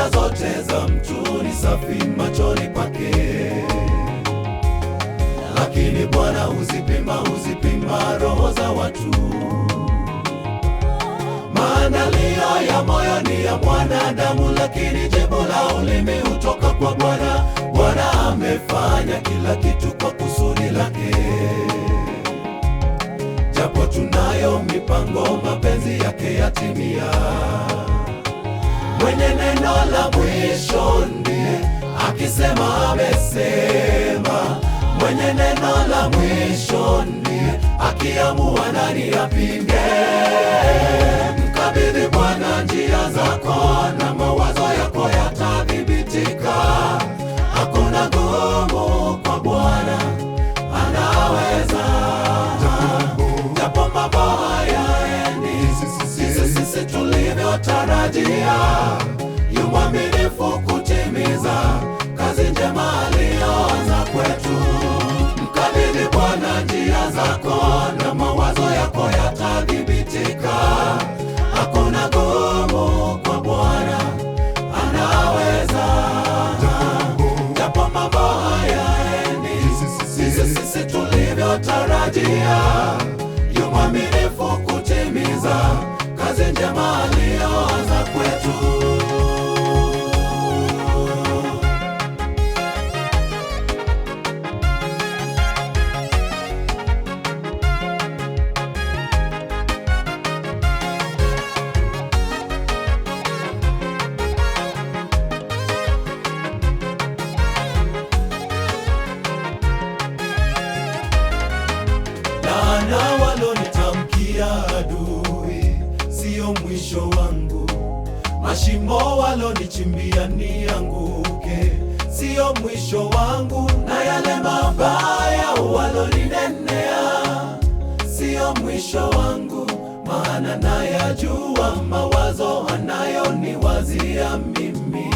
njia zote za mtu ni safi machoni pake, lakini Bwana huzipima roho za watu. Maandalio ya moyo ni ya mwanadamu, lakini jibu la ulimi hutoka kwa Bwana. Bwana amefanya kila kitu kwa kusudi lake. Japo tunayo mipango, mapenzi yake yatimia. Mwenye neno la mwisho ndiye akisema amesema. Mwenye neno la mwisho ndiye akiamua nani apinge. Mkabidhi Bwana njia zako na mawazo yako yatathibitika. Hakuna gumu kwa Bwana, anaweza. Japo mambo hayaendi sisi tulivyotarajia, yu mwaminifu kutimiza kazi njema aliyoanza kwetu. Mkabidhi Bwana njia zako na mawazo yako yatathibitika. Hakuna gumu kwa Bwana, anaweza. Japo mambo hayaendi sisi tulivyotarajia, yu mwaminifu kutimiza kazi njema aliyoanza kwetu. Laana walonitamkia adui siyo mwisho wangu. Mashimo walonichimbia nianguke siyo mwisho wangu. Na yale mabaya waloninenea siyo mwisho wangu. Maana nayajua mawazo anayoniwazia mimi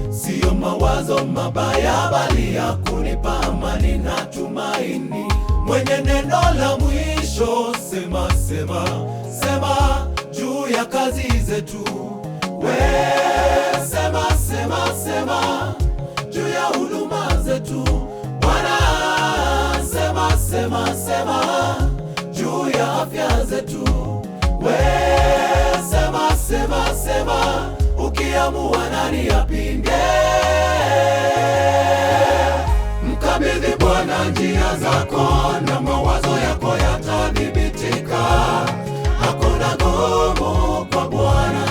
siyo mawazo mabaya, bali ya kunipa amani na tumaini. Mwenye neno la mwisho sema juu ya kazi zetu. We sema juu ya huduma zetu. Bwana sema juu ya afya zetu. We sema ukiamua nani apinge. Mkabidhi Bwana njia zako na mawazo yako yatathibitika. Hakuna gumu kwa Bwana,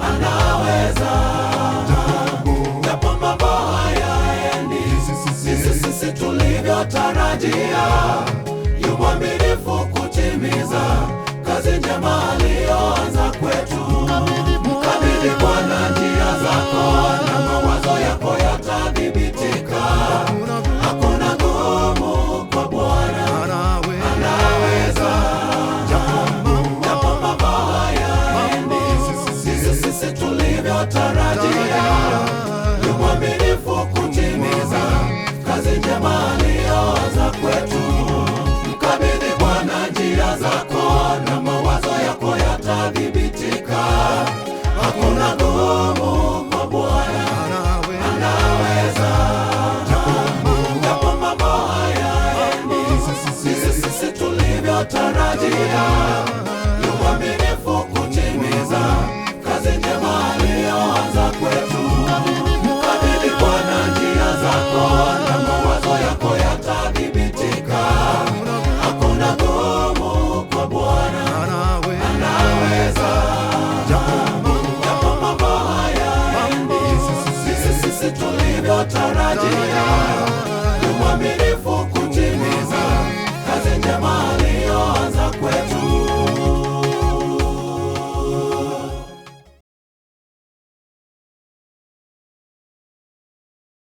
anaweza. Japo mambo hayaendi sisi tulivyotarajia, yu mwaminifu kutimiza kazi njema aliyoanza kwetu. Mkabidhi Bwana njia zako na mawazo yako yatathibitika. Hakuna gumu kwa Bwana, anaweza. Japo mambo hayaendi sisi tulivyotarajia, yu mwaminifu kutimiza kazi njema.